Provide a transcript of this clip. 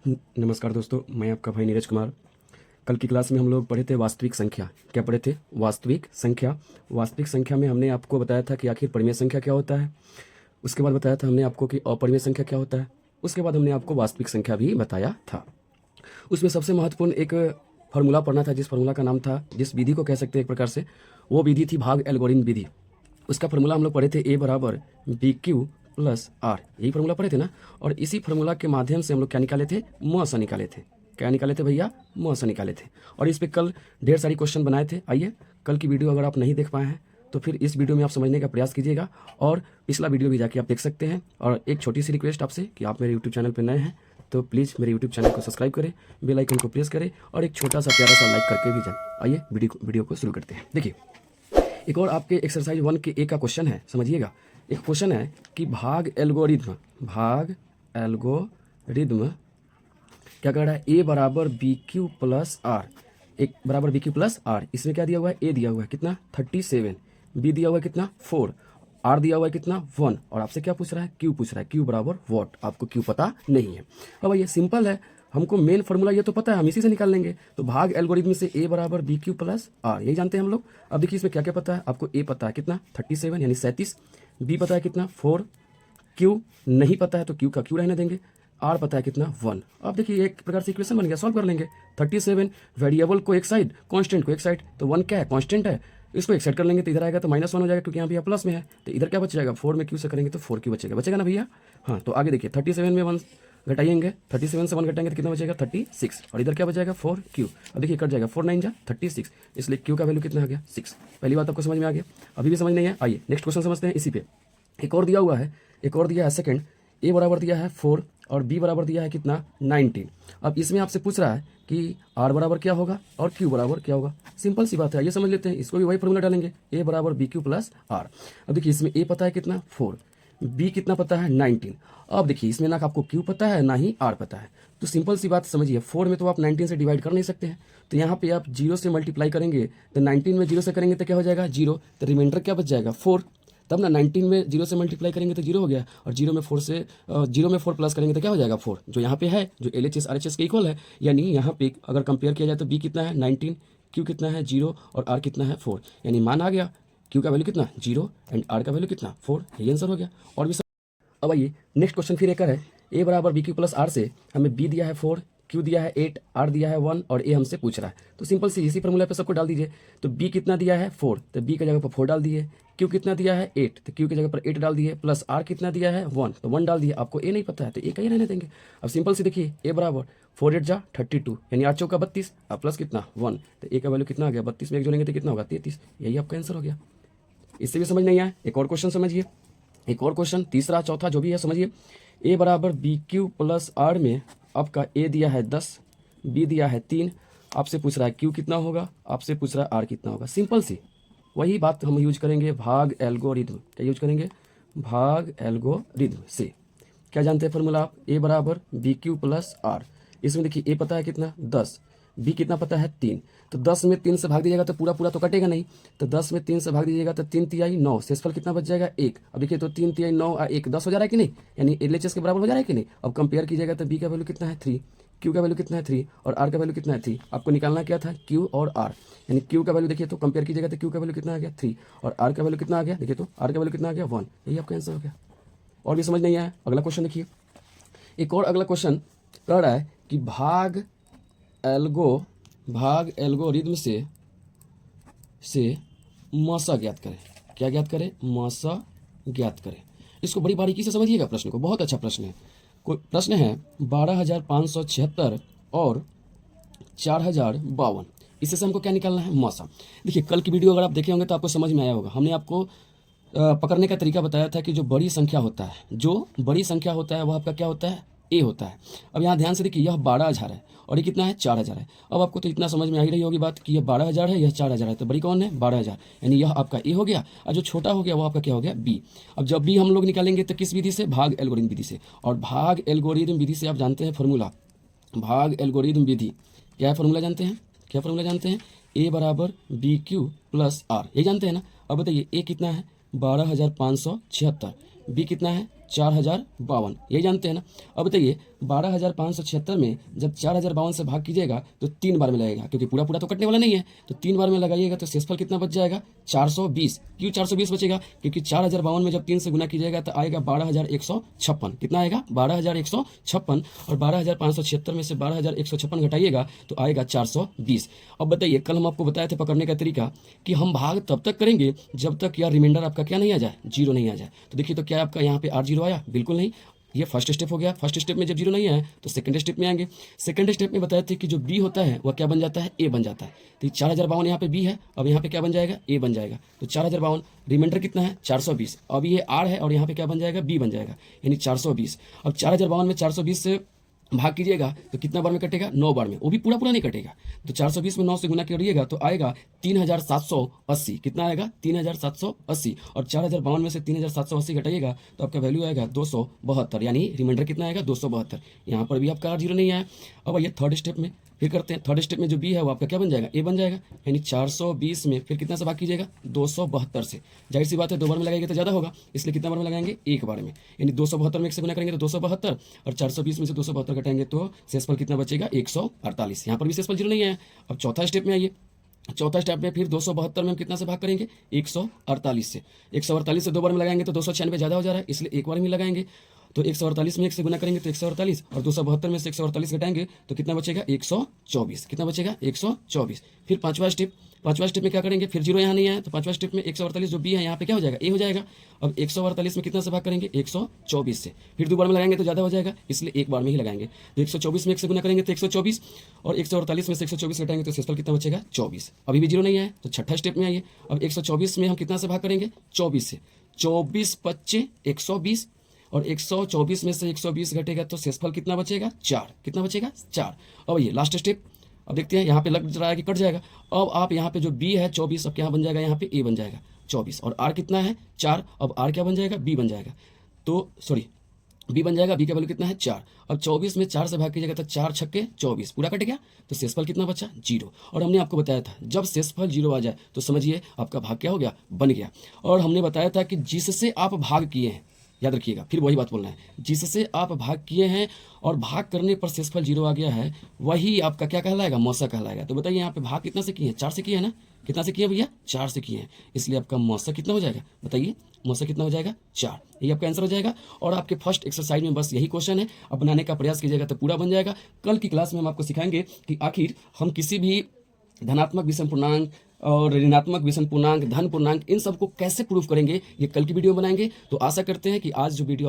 नमस्कार दोस्तों, मैं आपका भाई नीरज कुमार। कल की क्लास में हम लोग पढ़े थे वास्तविक संख्या। क्या पढ़े थे? वास्तविक संख्या। वास्तविक संख्या में हमने आपको बताया था कि आखिर परिमेय संख्या क्या होता है। उसके बाद बताया था हमने आपको कि अपरिमेय संख्या क्या होता है। उसके बाद हमने आपको वास्तविक संख्या भी बताया था। उसमें सबसे महत्वपूर्ण एक फार्मूला पढ़ना था, जिस फार्मूला का नाम था, जिस विधि को कह सकते हैं एक प्रकार से, वो विधि थी भाग एल्गोरिथम विधि। उसका फार्मूला हम लोग पढ़े थे, ए बराबर बी क्यू प्लस आर। यही फार्मूला पढ़े थे ना। और इसी फार्मूला के माध्यम से हम लोग क्या निकाले थे? म स निकाले थे। क्या निकाले थे भैया? म स निकाले थे। और इस पे कल ढेर सारी क्वेश्चन बनाए थे। आइए, कल की वीडियो अगर आप नहीं देख पाए हैं तो फिर इस वीडियो में आप समझने का प्रयास कीजिएगा, और पिछला वीडियो भी जाके आप देख सकते हैं। और एक छोटी सी रिक्वेस्ट आपसे कि आप मेरे यूट्यूब चैनल पर नए हैं तो प्लीज़ मेरे यूट्यूब चैनल को सब्सक्राइब करें, बेल आइकन को प्रेस करें और एक छोटा सा प्यारा सा लाइक करके भी जाए। आइए वीडियो को शुरू करते हैं। देखिए, एक और आपके एक्सरसाइज 1 के ए का क्वेश्चन है, समझिएगा। एक क्वेश्चन है कि भाग एल्गोरिदम क्या कर रहा है? ए बराबर बी क्यू प्लस आर। एक बराबर बी क्यू प्लस आर। इसमें क्या दिया हुआ है? ए दिया हुआ है कितना? 37। बी दिया हुआ है कितना? 4। आर दिया हुआ है कितना? 1। और आपसे क्या पूछ रहा है? क्यू पूछ रहा है। क्यू बराबर वॉट। आपको क्यू पता नहीं है। अब ये सिंपल है, हमको मेन फॉर्मूला ये तो पता है, हम इसी से निकाल लेंगे। तो भाग एल्गोरिथम से ए बराबर बी क्यू प्लस आर, यही जानते हैं हम लोग। अब देखिए इसमें क्या क्या पता है आपको। ए पता है कितना? 37 यानी 37। बी पता है कितना? 4। क्यू नहीं पता है तो क्यू का क्यू रहने देंगे। आर पता है कितना? 1। अब देखिए एक प्रकार से इक्वेशन बन गया, सॉल्व कर लेंगे। 37 वेरिएबल को एक साइड, कांस्टेंट को एक साइड, तो 1 क्या है? कांस्टेंट है। इसको एक साइड कर लेंगे तो इधर आएगा तो -1 हो जाएगा, क्योंकि यहाँ पे प्लस में है। तो इधर क्या बच जाएगा? 4 में क्यू से करेंगे तो 4 क्यू बचेगा ना भैया। हाँ, तो आगे देखिए 37 में 1 घटाएंगे, 37 से 1 घटाएंगे तो कितना बचेगा? 36। और इधर क्या बचेगा? 4 क्यू। अब देखिए कट जाएगा, 4 9 जा 36, इसलिए क्यू का वैल्यू कितना आ गया? 6। पहली बात आपको समझ में आ गया। अभी भी समझ नहीं है, आइए नेक्स्ट क्वेश्चन समझते हैं। इसी पे एक और दिया हुआ है, सेकंड। ए बराबर दिया है 4 और बी बराबर दिया है कितना? 19। अब इसमें आपसे पूछ रहा है कि आर बराबर क्या होगा और क्यू बराबर क्या होगा। सिंपल सी बात है, ये समझ लेते हैं। इसको भी वही फॉर्मूला डालेंगे, ए बराबर बी क्यू प्लस आर। अब देखिए इसमें ए पता है कितना? 4। बी कितना पता है? 19। अब देखिए इसमें ना आपको क्यू पता है ना ही आर पता है, तो सिंपल सी बात समझिए, 4 में तो आप 19 से डिवाइड कर नहीं सकते हैं। तो यहाँ पे आप 0 से मल्टीप्लाई करेंगे तो 19 में 0 से करेंगे तो क्या हो जाएगा? 0। तो रिमाइंडर क्या बच जाएगा? 4। तब ना 19 में 0 से मल्टीप्लाई करेंगे तो 0 हो गया, और 0 में 4 प्लस करेंगे तो क्या हो जाएगा? 4, जो यहाँ पे है, जो LHS RHS के इक्वल है। यानी यहाँ पे अगर कंपेयर किया जाए तो बी कितना है? 19, क्यू कितना है? 0, और आर कितना है? 4। यानी मान आ गया, क्यू का वैल्यू कितना? 0 एंड आर का वैल्यू कितना? 4। यही आंसर हो गया। और भी अब आइए नेक्स्ट क्वेश्चन फिर एक है। ए बराबर बी क्यू प्लस आर से हमें बी दिया है 4, क्यू दिया है 8, आर दिया है 1 और ए हमसे पूछ रहा है। तो सिंपल सी इसी फॉर्मूला पे सबको डाल दीजिए। तो बी कितना दिया है? 4, तो बी की जगह पर 4 डाल दिए। क्यू कितना दिया है? 8, तो क्यू की जगह पर 8 डाल दिए। प्लस आर कितना दिया है? 1, तो 1 डाल दिए। आपको ए नहीं पता है तो ए का ही रहने देंगे। अब सिंपल सी देखिए, ए बराबर 4 8 जा 32 यानी 8 चौका 32, अब प्लस कितना? 1, तो ए का वैल्यू कितना आ गया? 32 में एक जोड़ेंगे तो कितना होगा? 33। यही आपका आंसर हो गया। इससे भी समझ नहीं आया, एक और क्वेश्चन समझिए। एक और क्वेश्चन, तीसरा चौथा जो भी है समझिए। ए बराबर बी क्यू प्लस आर में आपका ए दिया है 10, बी दिया है 3। आपसे पूछ रहा है क्यू कितना होगा, आपसे पूछ रहा है आर कितना होगा। सिंपल सी वही बात हम यूज करेंगे, भाग एल्गोरिथम। क्या यूज करेंगे? भाग एल्गोरिथम से। क्या जानते हैं फॉर्मूला आप? ए बराबर बी क्यू प्लस आर। इसमें देखिए ए पता है कितना? 10, बी कितना पता है? 3। तो 10 में 3 से भाग दीजिएगा तो पूरा पूरा तो कटेगा नहीं। तो 10 में 3 से भाग दीजिएगा तो 3 तिहाई 9, शेषफल कितना बच जाएगा? 1। अब देखिए तो 3 तिहाई 9 और 1 10 हो जा रहा है कि नहीं? यानी LHS के बराबर हो जा रहा है कि नहीं? अब कंपेयर कीजिएगा तो बी का वैल्यू कितना है? 3, क्यू का वैल्यू कितना है? 3, और आर का वैल्यू कितना है? 3। आपको निकालना क्या था? क्यू और आर। यानी क्यू का वैल्यू देखिए तो कंपेयर कीजिएगा तो क्यू का वैल्यू कितना आ गया? 3, और आर का वैल्यू कितना आ गया? देखिए तो आर का वैल्यू कितना आ गया? 1। यही आपका आंसर हो गया। और भी समझ नहीं आया, अगला क्वेश्चन देखिए। एक और अगला क्वेश्चन कह रहा है कि भाग एल्गोरिथम से मासा ज्ञात करें। क्या ज्ञात करें? मासा ज्ञात करें। इसको बड़ी बारीकी से समझिएगा, प्रश्न को, बहुत अच्छा प्रश्न है। कोई प्रश्न है 12,576 और 4,052, इससे से हमको क्या निकालना है? मासा। देखिए कल की वीडियो अगर आप देखे होंगे तो आपको समझ में आया होगा। हमने आपको पकड़ने का तरीका बताया था कि जो बड़ी संख्या होता है, वह आपका क्या होता है? ए होता है। अब यहाँ ध्यान से देखिए, यह 12,000 है और ये कितना है? 4,000 है। अब आपको तो इतना समझ में आ ही रही होगी बात कि यह 12,000 है, यह 4,000 है, तो बड़ी कौन है? 12,000। यानी यह आपका ए हो गया, और जो छोटा हो गया वो आपका क्या हो गया? बी। अब जब बी हम लोग निकालेंगे तो किस विधि से? भाग एल्गोरिथम विधि से। और भाग एल्गोरिथम विधि से आप जानते हैं फॉर्मूला, भाग एल्गोरिथम विधि क्या फॉर्मूला जानते हैं? क्या फॉर्मूला जानते हैं? ए बराबर बी क्यू प्लस आर, ये जानते हैं ना। अब बताइए ए कितना है? 12,576, बी कितना है? 4052, यही जानते हैं ना। अब बताइए 12,576 में जब 4052 से भाग कीजिएगा तो 3 बार में लगेगा, क्योंकि पूरा पूरा तो कटने वाला नहीं है, तो 3 बार में लगाइएगा तो शेषफल कितना बच जाएगा 420। क्यों 420 बचेगा? क्योंकि 4052 में जब 3 से गुना कीजिएगा तो आएगा 12,156। कितना आएगा? 12,156। और 12,576 में से 12,156 घटाइएगा तो आएगा 420। अब बताइए, कल हम आपको बताए थे पकड़ने का तरीका कि हम भाग तब तक करेंगे जब तक यार रिमाइंडर आपका क्या नहीं आ जाए, जीरो नहीं आ जाए। तो देखिए, तो क्या आपका यहाँ पे R जीरो आया? बिल्कुल नहीं। ये फर्स्ट स्टेप हो गया। फर्स्ट स्टेप में जब जीरो नहीं आया तो सेकंड स्टेप में आएंगे। सेकंड स्टेप में बताए थे कि जो बी होता है वह क्या बन जाता है? ए बन जाता है। तो 4052 यहाँ पे बी है, अब यहाँ पे क्या बन जाएगा? ए बन जाएगा। तो 4052 रिमाइंडर कितना है? 420। अब ये आर है और यहाँ पे क्या बन जाएगा? बी बन जाएगा, यानी 420। अब 4052 में 420 से भाग कीजिएगा तो कितना बार में कटेगा? 9 बार में, वो भी पूरा पूरा नहीं कटेगा। तो 420 में 9 से गुना करिएगा तो आएगा 3780। कितना आएगा? 3780। और 4052 में से 3780 घटाइएगा तो आपका वैल्यू आएगा 272, यानी रिमाइंडर कितना आएगा? 272। यहाँ पर भी आपका जीरो नहीं आया। अब आइए थर्ड स्टेप में फिर करते हैं। थर्ड स्टेप में जो बी है वो आपका क्या बन जाएगा? ए बन जाएगा, यानी 420 में फिर कितना से भाग कीजिएगा? 272 से। जाहिर सी बात है 2 बार में लगाएंगे तो ज़्यादा होगा, इसलिए कितना बार में लगाएंगे? 1 बार में, यानी 272 में 1 से गुना करेंगे तो 272, और 420 में से 272 घटाएंगे तो शेषफल कितना बचेगा? 148। यहाँ पर भी शेषफल जीरो नहीं है। अब चौथा स्टेप में आइए। चौथा स्टेप में फिर 272 में हम कितना से भाग करेंगे? 148 से। 148 से 2 बार में लगाएंगे तो 296 ज़्यादा हो जा रहा है, इसलिए 1 बार में लगाएंगे। तो 148 में 1 से गुना करेंगे तो 148, और 272 में से 148 घटाएंगे तो कितना बचेगा? 124। कितना बचेगा? 124। फिर पांचवा स्टेप में क्या करेंगे? फिर जीरो यहाँ नहीं है, तो पांचवा स्टेप में 148 जो बी है यहाँ पे क्या हो जाएगा? ए हो जाएगा। अब 148 में कितना से भाग करेंगे? 124 से। फिर 2 बार में लगाएंगे तो ज़्यादा हो जाएगा, इसलिए 1 बार में ही लगाएंगे। तो 124 में 1 से गुना करेंगे तो 124, और 148 में से 124 घटाएंगे तो शेषफल कितना बचेगा? 24। अभी भी जीरो नहीं है, तो छठा स्टेप में आइए। अब 124 में हम कितना से भाग करेंगे? 24 से। 24 25 120, और 124 में से 120 घटेगा तो शेषफल कितना बचेगा? 4। कितना बचेगा? 4। अब ये लास्ट स्टेप, अब देखते हैं यहाँ पे लग रहा है कि कट जाएगा। अब आप यहाँ पे जो बी है 24, अब क्या बन जाएगा? यहाँ पे ए बन जाएगा 24, और आर कितना है? 4। अब आर क्या बन जाएगा? बी बन जाएगा। तो सॉरी, बी बन जाएगा। बी का वैल्यू कितना है? 4। अब 24 में 4 से भाग कीजिएगा तो 4 छक्के 24, पूरा कट गया, तो शेषफल कितना बचा? जीरो। और हमने आपको बताया था जब शेषफल जीरो आ जाए तो समझिए आपका भाग क्या हो गया? बन गया। और हमने बताया था कि जिससे आप भाग किए हैं, याद रखिएगा, फिर वही बात बोलना है, जिससे आप भाग किए हैं और भाग करने पर शेषफल जीरो आ गया है, वही आपका क्या कहलाएगा? मौसा कहलाएगा। तो बताइए यहाँ पे भाग कितना से किए हैं? 4 से किए हैं ना? कितना से किए भैया? 4 से किए हैं, इसलिए आपका मौसा कितना हो जाएगा? बताइए, मौसा कितना हो जाएगा? 4। यही आपका आंसर हो जाएगा। और आपके फर्स्ट एक्सरसाइज में बस यही क्वेश्चन है, अब बनाने का प्रयास कीजिएगा तो पूरा बन जाएगा। कल की क्लास में हम आपको सिखाएंगे कि आखिर हम किसी भी धनात्मक विषम पूर्णांक और ऋणात्मक विषम पूर्णांक, धन पूर्णांक, इन सबको कैसे प्रूफ करेंगे, ये कल की वीडियो बनाएंगे। तो आशा करते हैं कि आज जो वीडियो आपको